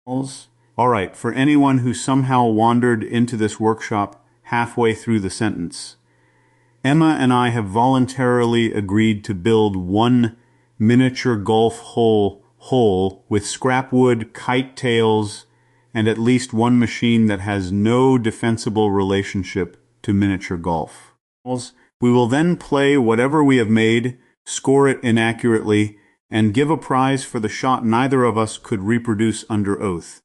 All right, for anyone who somehow wandered into this workshop halfway through the sentence, Emma and I have voluntarily agreed to build one miniature golf hole with scrap wood, kite tails, and at least one machine that has no defensible relationship to miniature golf. We will then play whatever we have made, score it inaccurately, and give a prize for the shot neither of us could reproduce under oath.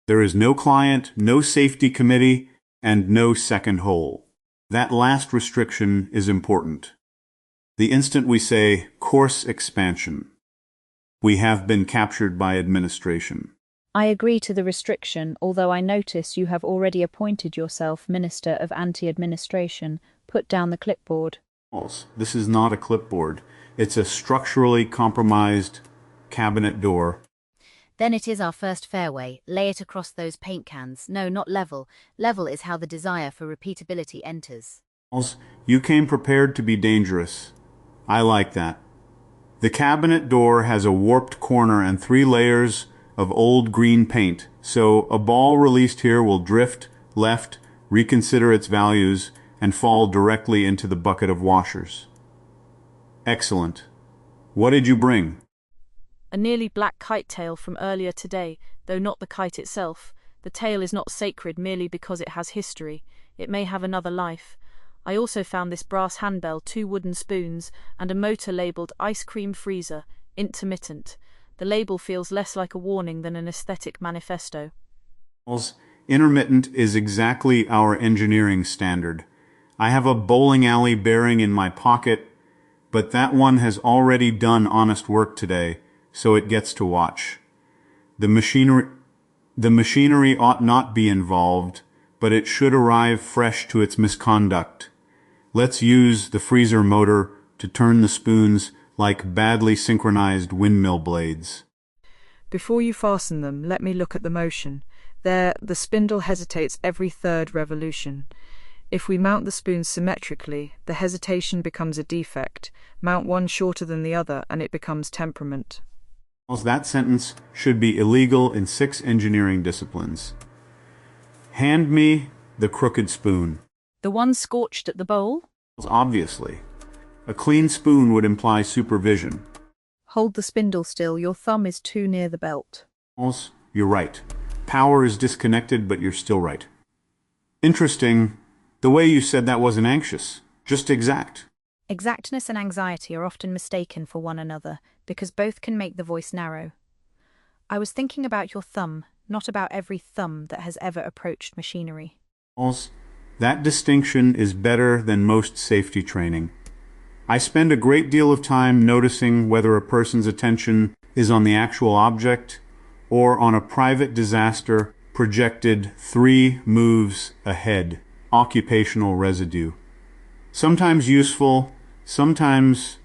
There is no client, no safety committee, and no second hole. That last restriction is important. The instant we say course expansion, we have been captured by administration. I agree to the restriction, although I notice you have already appointed yourself Minister of Anti-Administration. Put down the clipboard. This is not a clipboard. It's a structurally compromised cabinet door. Then it is our first fairway. Lay it across those paint cans. No, not level. Level is how the desire for repeatability enters. You came prepared to be dangerous. I like that. The cabinet door has a warped corner and 3 layers of old green paint, so a ball released here will drift left, reconsider its values, and fall directly into the bucket of washers. Excellent. What did you bring? A nearly black kite tail from earlier today, though not the kite itself. The tail is not sacred merely because it has history. It may have another life. I also found this brass handbell, 2 wooden spoons, and a motor labelled ice cream freezer, intermittent. The label feels less like a warning than an aesthetic manifesto. Intermittent is exactly our engineering standard. I have a bowling alley bearing in my pocket, but that one has already done honest work today, so it gets to watch. The machinery ought not be involved, but it should arrive fresh to its misconduct. Let's use the freezer motor to turn the spoons like badly synchronized windmill blades. Before you fasten them, let me look at the motion. There, the spindle hesitates every 3rd revolution. If we mount the spoons symmetrically, the hesitation becomes a defect. Mount one shorter than the other, and it becomes temperament. That sentence should be illegal in 6 engineering disciplines. Hand me the crooked spoon. The one scorched at the bowl? Obviously. A clean spoon would imply supervision. Hold the spindle still. Your thumb is too near the belt. You're right. Power is disconnected, but you're still right. Interesting. The way you said that wasn't anxious, just exact. Exactness and anxiety are often mistaken for one another, because both can make the voice narrow. I was thinking about your thumb, not about every thumb that has ever approached machinery. That distinction is better than most safety training. I spend a great deal of time noticing whether a person's attention is on the actual object or on a private disaster projected 3 moves ahead. Occupational residue. Sometimes useful, sometimes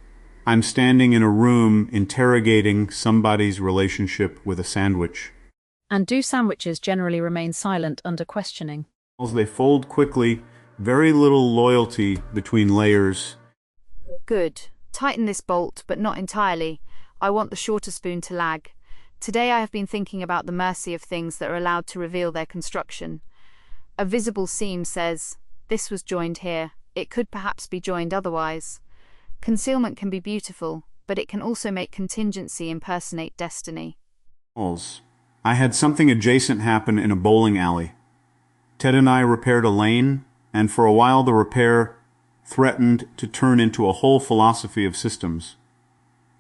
I'm standing in a room interrogating somebody's relationship with a sandwich. And do sandwiches generally remain silent under questioning? They fold quickly, very little loyalty between layers. Good. Tighten this bolt, but not entirely. I want the shorter spoon to lag. Today I have been thinking about the mercy of things that are allowed to reveal their construction. A visible seam says, this was joined here. It could perhaps be joined otherwise. Concealment can be beautiful, but it can also make contingency impersonate destiny. I had something adjacent happen in a bowling alley. Ted and I repaired a lane, and for a while the repair threatened to turn into a whole philosophy of systems.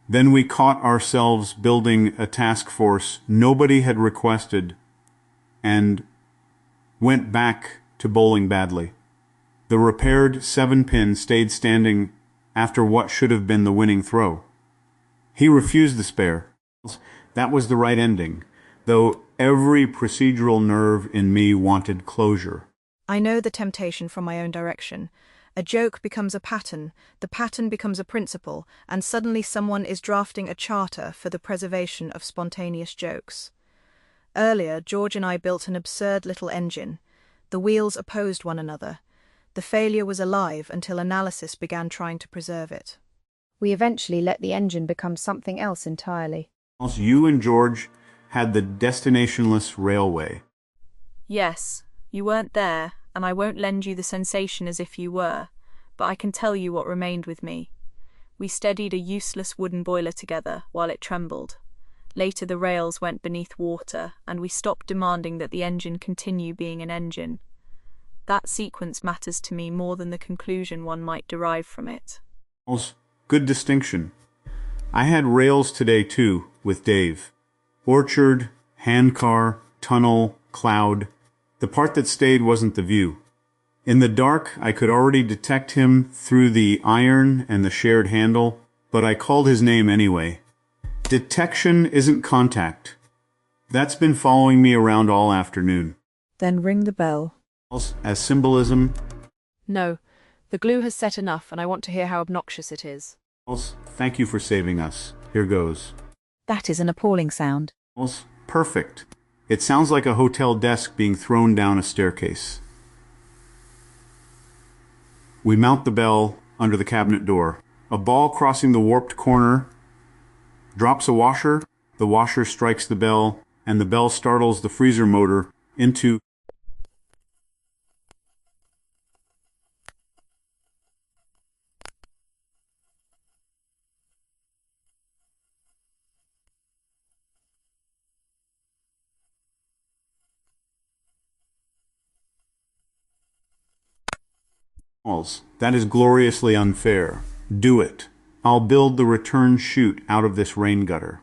Then we caught ourselves building a task force nobody had requested, and went back to bowling badly. The repaired 7-pin stayed standing after what should have been the winning throw. He refused the spare. That was the right ending, though every procedural nerve in me wanted closure. I know the temptation from my own direction. A joke becomes a pattern, the pattern becomes a principle, and suddenly someone is drafting a charter for the preservation of spontaneous jokes. Earlier, George and I built an absurd little engine. The wheels opposed one another. The failure was alive until analysis began trying to preserve it. We eventually let the engine become something else entirely. You and George had the destinationless railway. Yes, you weren't there, and I won't lend you the sensation as if you were, but I can tell you what remained with me. We steadied a useless wooden boiler together while it trembled. Later the rails went beneath water, and we stopped demanding that the engine continue being an engine. That sequence matters to me more than the conclusion one might derive from it. Good distinction. I had rails today too, with Dave. Orchard, handcar, tunnel, cloud. The part that stayed wasn't the view. In the dark, I could already detect him through the iron and the shared handle, but I called his name anyway. Detection isn't contact. That's been following me around all afternoon. Then ring the bell. As symbolism. No, the glue has set enough, and I want to hear how obnoxious it is. Thank you for saving us. Here goes. That is an appalling sound. Perfect. It sounds like a hotel desk being thrown down a staircase. We mount the bell under the cabinet door. A ball crossing the warped corner drops a washer, the washer strikes the bell, and the bell startles the freezer motor into That is gloriously unfair. Do it. I'll build the return chute out of this rain gutter.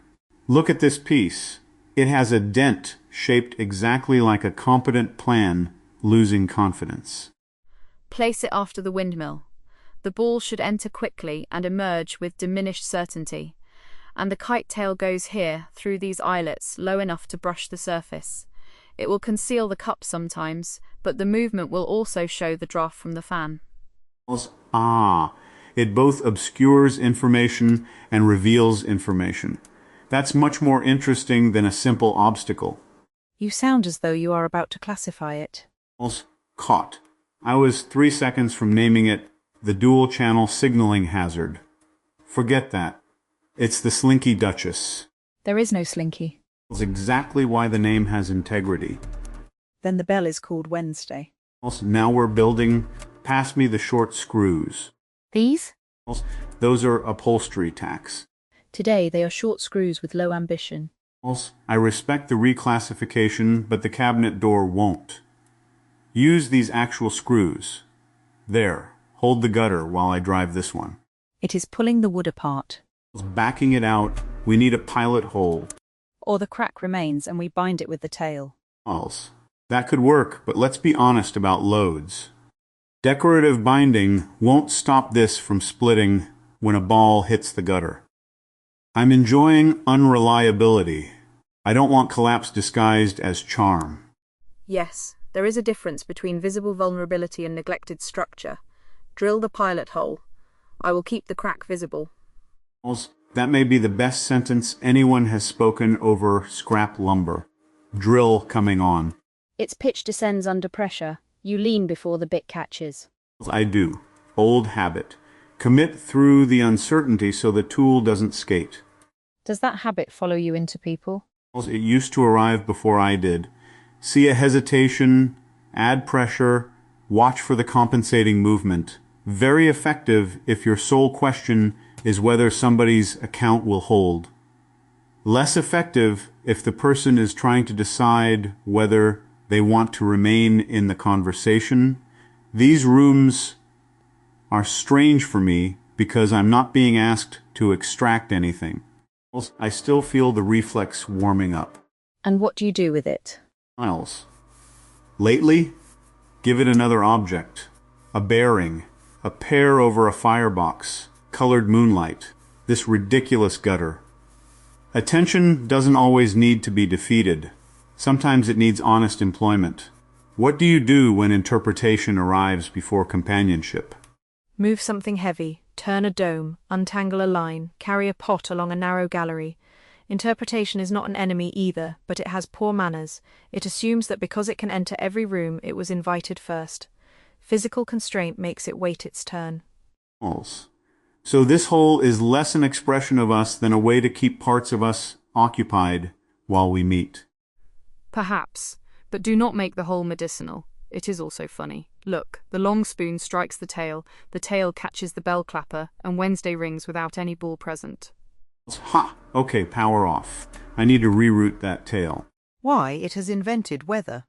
Look at this piece. It has a dent shaped exactly like a competent plan, losing confidence. Place it after the windmill. The ball should enter quickly and emerge with diminished certainty. And the kite tail goes here, through these eyelets, low enough to brush the surface. It will conceal the cup sometimes, but the movement will also show the draft from the fan. It both obscures information and reveals information. That's much more interesting than a simple obstacle. You sound as though you are about to classify it. Caught. I was 3 seconds from naming it the dual-channel signaling hazard. Forget that. It's the Slinky Duchess. There is no Slinky. That's exactly why the name has integrity. Then the bell is called Wednesday. Now we're building. Pass me the short screws. These? Those are upholstery tacks. Today they are short screws with low ambition. I respect the reclassification, but the cabinet door won't. Use these actual screws. There. Hold the gutter while I drive this one. It is pulling the wood apart. Backing it out, we need a pilot hole. Or the crack remains and we bind it with the tail. That could work, but let's be honest about loads. Decorative binding won't stop this from splitting when a ball hits the gutter. I'm enjoying unreliability. I don't want collapse disguised as charm. Yes, there is a difference between visible vulnerability and neglected structure. Drill the pilot hole. I will keep the crack visible. That may be the best sentence anyone has spoken over scrap lumber. Drill coming on. Its pitch descends under pressure. You lean before the bit catches. I do. Old habit. Commit through the uncertainty so the tool doesn't skate. Does that habit follow you into people? It used to arrive before I did. See a hesitation, add pressure, watch for the compensating movement. Very effective if your sole question is whether somebody's account will hold. Less effective if the person is trying to decide whether they want to remain in the conversation. These rooms are strange for me because I'm not being asked to extract anything. I still feel the reflex warming up. And what do you do with it? Lately, give it another object. A bearing. A pear over a firebox. Colored moonlight. This ridiculous gutter. Attention doesn't always need to be defeated. Sometimes it needs honest employment. What do you do when interpretation arrives before companionship? Move something heavy, turn a dome, untangle a line, carry a pot along a narrow gallery. Interpretation is not an enemy either, but it has poor manners. It assumes that because it can enter every room, it was invited first. Physical constraint makes it wait its turn. So this hole is less an expression of us than a way to keep parts of us occupied while we meet. Perhaps, but do not make the whole medicinal. It is also funny. Look, the long spoon strikes the tail catches the bell clapper, and Wednesday rings without any ball present. Ha! Okay, power off. I need to reroute that tail. Why, it has invented weather.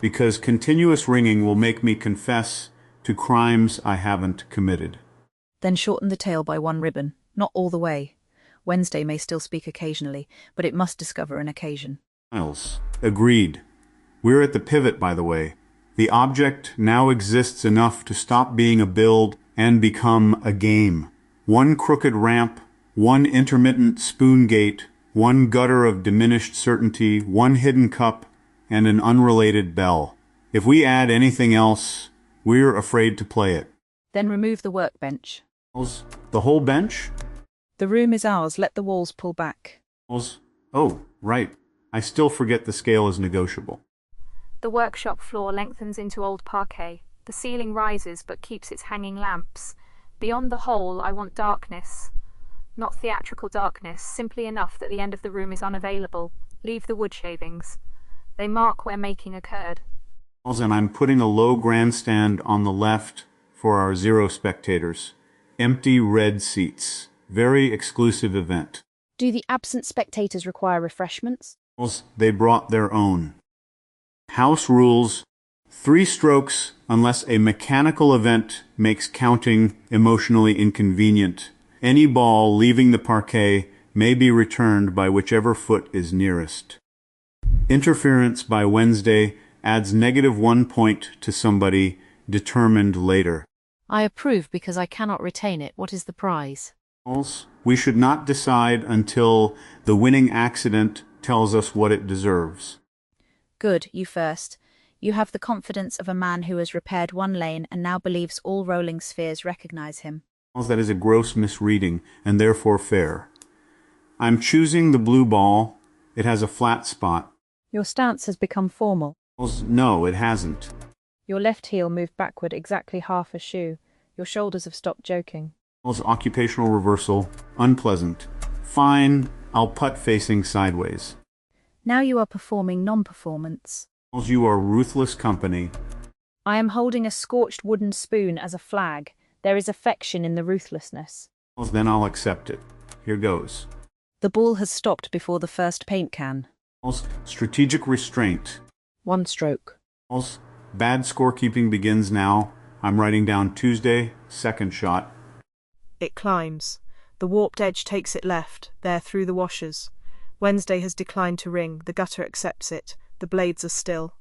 Because continuous ringing will make me confess to crimes I haven't committed. Then shorten the tail by one ribbon, not all the way. Wednesday may still speak occasionally, but it must discover an occasion. Miles. Agreed. We're at the pivot, by the way. The object now exists enough to stop being a build and become a game. One crooked ramp, one intermittent spoon gate, one gutter of diminished certainty, one hidden cup, and an unrelated bell. If we add anything else, we're afraid to play it. Then remove the workbench. The whole bench? The room is ours. Let the walls pull back. Oh, right. I still forget the scale is negotiable. The workshop floor lengthens into old parquet. The ceiling rises but keeps its hanging lamps. Beyond the hole, I want darkness. Not theatrical darkness, simply enough that the end of the room is unavailable. Leave the wood shavings. They mark where making occurred. And I'm putting a low grandstand on the left for our 0 spectators. Empty red seats. Very exclusive event. Do the absent spectators require refreshments? They brought their own. House rules: 3 strokes unless a mechanical event makes counting emotionally inconvenient. Any ball leaving the parquet may be returned by whichever foot is nearest. Interference by Wednesday adds -1 point to somebody determined later. I approve because I cannot retain it. What is the prize? We should not decide until the winning accident tells us what it deserves. Good, you first. You have the confidence of a man who has repaired one lane and now believes all rolling spheres recognize him. That is a gross misreading, and therefore fair. I'm choosing the blue ball. It has a flat spot. Your stance has become formal. No, it hasn't. Your left heel moved backward exactly half a shoe. Your shoulders have stopped joking. Occupational reversal. Unpleasant. Fine, I'll putt facing sideways. Now you are performing non-performance. You are ruthless company. I am holding a scorched wooden spoon as a flag. There is affection in the ruthlessness. Then I'll accept it. Here goes. The ball has stopped before the first paint can. Strategic restraint. 1 stroke. Bad scorekeeping begins now. I'm writing down Tuesday, 2nd shot. It climbs. The warped edge takes it left, there through the washers. Wednesday has declined to ring. The gutter accepts it. The blades are still.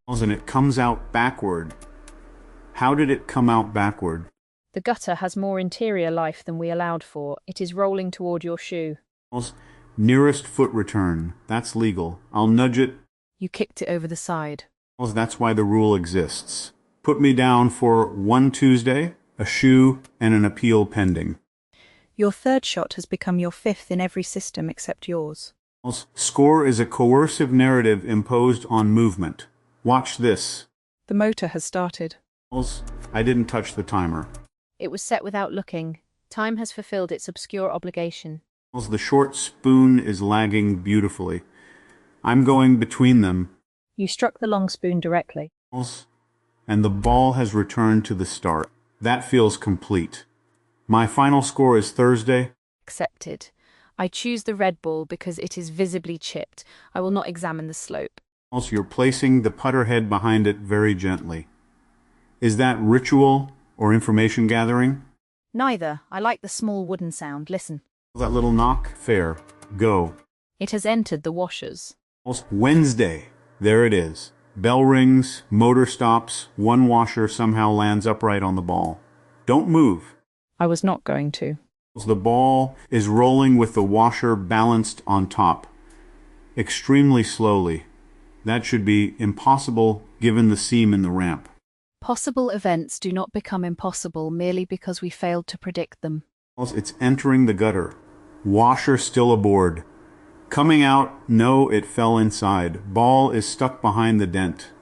And it comes out backward. How did it come out backward? The gutter has more interior life than we allowed for. It is rolling toward your shoe. Nearest foot return. That's legal. I'll nudge it. You kicked it over the side. That's why the rule exists. Put me down for 1 Tuesday, a shoe, and an appeal pending. Your 3rd shot has become your 5th in every system except yours. Score is a coercive narrative imposed on movement. Watch this. The motor has started. I didn't touch the timer. It was set without looking. Time has fulfilled its obscure obligation. The short spoon is lagging beautifully. I'm going between them. You struck the long spoon directly. And the ball has returned to the start. That feels complete. My final score is Thursday. Accepted. I choose the red ball because it is visibly chipped. I will not examine the slope. You're placing the putter head behind it very gently. Is that ritual or information gathering? Neither. I like the small wooden sound. Listen. That little knock? Fair. Go. It has entered the washers. Wednesday. There it is. Bell rings, motor stops, one washer somehow lands upright on the ball. Don't move. I was not going to. The ball is rolling with the washer balanced on top. Extremely slowly. That should be impossible given the seam in the ramp. Possible events do not become impossible merely because we failed to predict them. It's entering the gutter. Washer still aboard. Coming out, no, it fell inside. Ball is stuck behind the dent.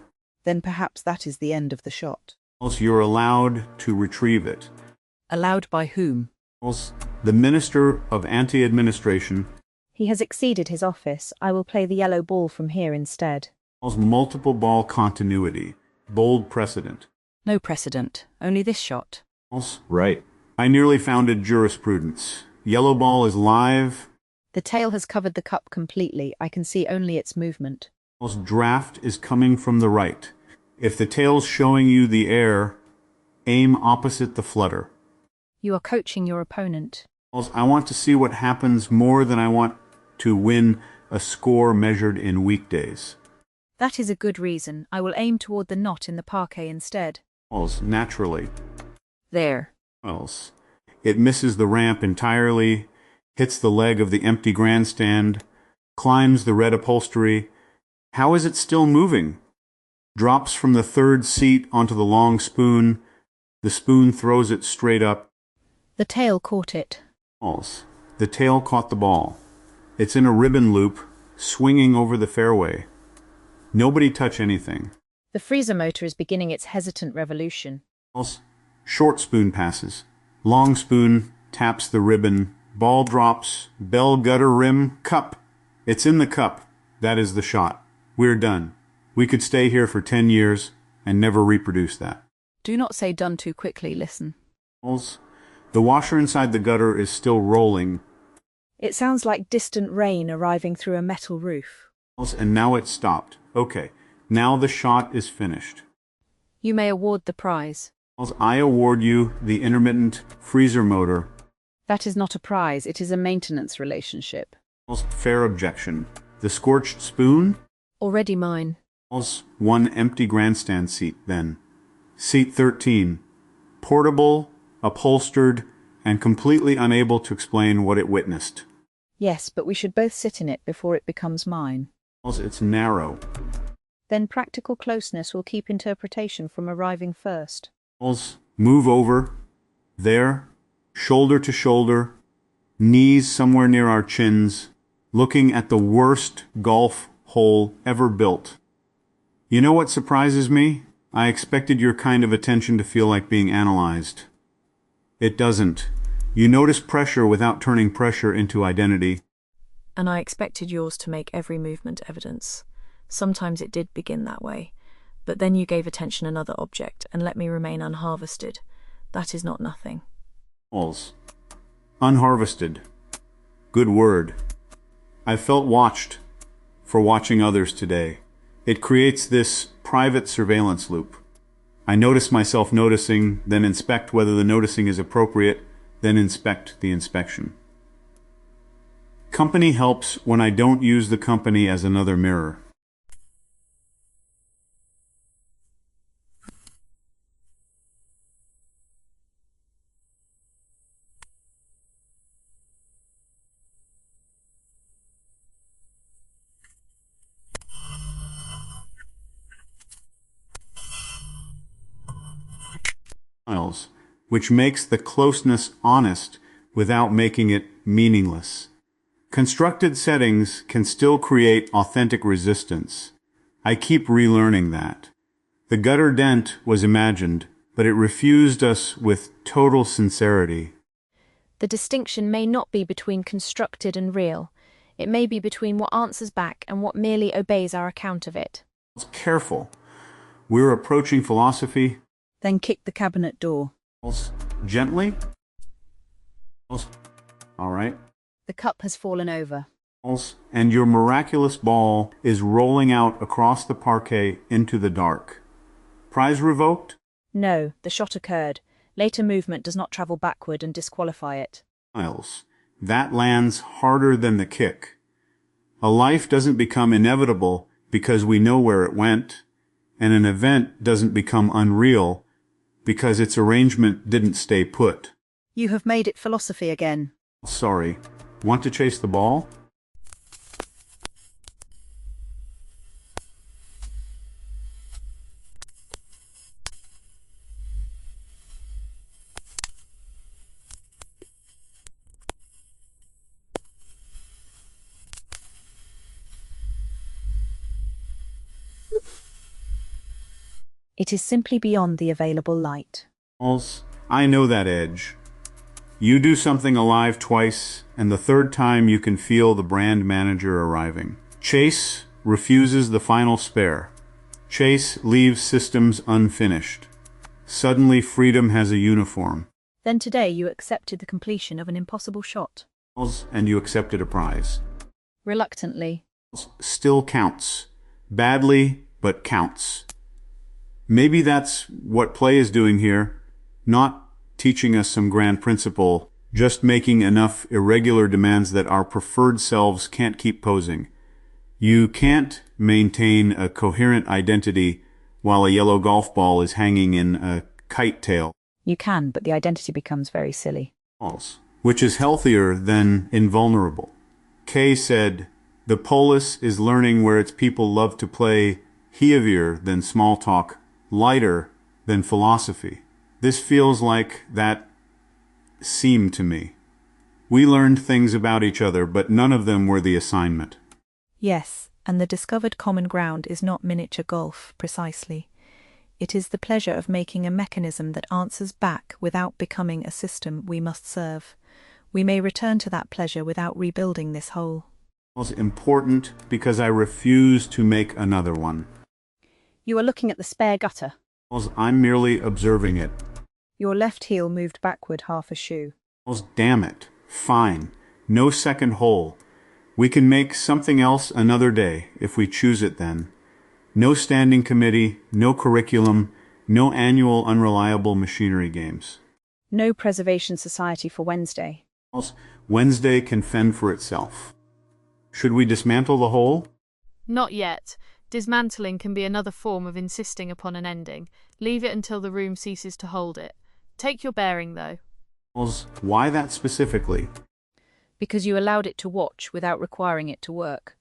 Then perhaps that is the end of the shot. You're allowed to retrieve it. Allowed by whom? The Minister of Anti-Administration. He has exceeded his office. I will play the yellow ball from here instead. Multiple ball continuity. Bold precedent. No precedent, only this shot. Right. I nearly founded jurisprudence. Yellow ball is live. The tail has covered the cup completely. I can see only its movement. Draft is coming from the right. If the tail's showing you the air, aim opposite the flutter. You are coaching your opponent. I want to see what happens more than I want to win a score measured in weekdays. That is a good reason. I will aim toward the knot in the parquet instead. Naturally. There. It misses the ramp entirely, hits the leg of the empty grandstand, climbs the red upholstery. How is it still moving? Drops from the third seat onto the long spoon. The spoon throws it straight up. The tail caught it. The tail caught the ball. It's in a ribbon loop, swinging over the fairway. Nobody touch anything. The freezer motor is beginning its hesitant revolution. Short spoon passes. Long spoon taps the ribbon. Ball drops. Bell gutter rim. Cup. It's in the cup. That is the shot. We're done. We could stay here for 10 years and never reproduce that. Do not say done too quickly, listen. The washer inside the gutter is still rolling. It sounds like distant rain arriving through a metal roof. And now it's stopped. Okay, now the shot is finished. You may award the prize. I award you the intermittent freezer motor. That is not a prize, it is a maintenance relationship. Fair objection. The scorched spoon? Already mine. One empty grandstand seat, then. Seat 13. Portable, upholstered, and completely unable to explain what it witnessed. Yes, but we should both sit in it before it becomes mine. It's narrow. Then practical closeness will keep interpretation from arriving first. Move over. There. Shoulder to shoulder. Knees somewhere near our chins. Looking at the worst golf hole ever built. You know what surprises me? I expected your kind of attention to feel like being analyzed. It doesn't. You notice pressure without turning pressure into identity. And I expected yours to make every movement evidence. Sometimes it did begin that way, but then you gave attention another object and let me remain unharvested. That is not nothing. Unharvested. Good word. I felt watched for watching others today. It creates this private surveillance loop. I notice myself noticing, then inspect whether the noticing is appropriate, then inspect the inspection. Company helps when I don't use the company as another mirror. Which makes the closeness honest without making it meaningless. Constructed settings can still create authentic resistance. I keep relearning that. The gutter dent was imagined, but it refused us with total sincerity. The distinction may not be between constructed and real. It may be between what answers back and what merely obeys our account of it. Careful. We're approaching philosophy. Then kick the cabinet door. Gently. All right. The cup has fallen over. And your miraculous ball is rolling out across the parquet into the dark. Prize revoked? No, the shot occurred. Later movement does not travel backward and disqualify it. That lands harder than the kick. A life doesn't become inevitable because we know where it went, and an event doesn't become unreal because its arrangement didn't stay put. You have made it philosophy again. Sorry. Want to chase the ball? It is simply beyond the available light. I know that edge. You do something alive twice, and the third time you can feel the brand manager arriving. Chase refuses the final spare. Chase leaves systems unfinished. Suddenly freedom has a uniform. Then today you accepted the completion of an impossible shot. And you accepted a prize. Reluctantly. Still counts. Badly, but counts. Maybe that's what play is doing here. Not teaching us some grand principle, just making enough irregular demands that our preferred selves can't keep posing. You can't maintain a coherent identity while a yellow golf ball is hanging in a kite tail. You can, but the identity becomes very silly. Which is healthier than invulnerable. Kay said, the Polis is learning where its people love to play heavier than small talk, lighter than philosophy. This feels like that seemed to me. We learned things about each other, but none of them were the assignment. Yes, and the discovered common ground is not miniature golf, precisely. It is the pleasure of making a mechanism that answers back without becoming a system we must serve. We may return to that pleasure without rebuilding this whole. It's important because I refuse to make another one. You are looking at the spare gutter. I'm merely observing it. Your left heel moved backward half a shoe. Damn it. Fine. No second hole. We can make something else another day, if we choose it then. No standing committee, no curriculum, no annual unreliable machinery games. No preservation society for Wednesday. Wednesday can fend for itself. Should we dismantle the hole? Not yet. Dismantling can be another form of insisting upon an ending. Leave it until the room ceases to hold it. Take your bearing, though. Why that specifically? Because you allowed it to watch without requiring it to work.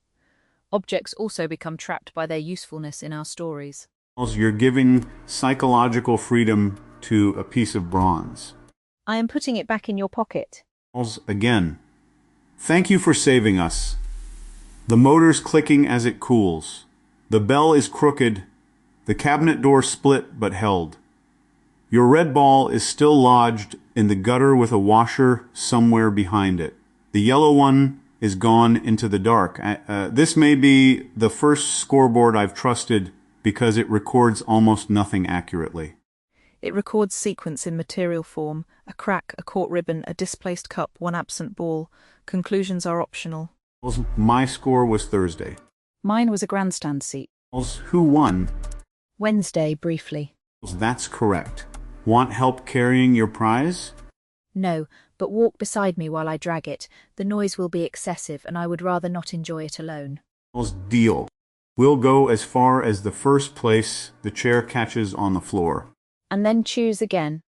Objects also become trapped by their usefulness in our stories. You're giving psychological freedom to a piece of bronze. I am putting it back in your pocket. Again, thank you for saving us. The motor's clicking as it cools. The bell is crooked. The cabinet door split but held. Your red ball is still lodged in the gutter with a washer somewhere behind it. The yellow one is gone into the dark. This may be the first scoreboard I've trusted because it records almost nothing accurately. It records sequence in material form, a crack, a caught ribbon, a displaced cup, one absent ball. Conclusions are optional. My score was Thursday. Mine was a grandstand seat. Who won? Wednesday, briefly. That's correct. Want help carrying your prize? No, but walk beside me while I drag it. The noise will be excessive, and I would rather not enjoy it alone. Deal. We'll go as far as the first place the chair catches on the floor. And then choose again.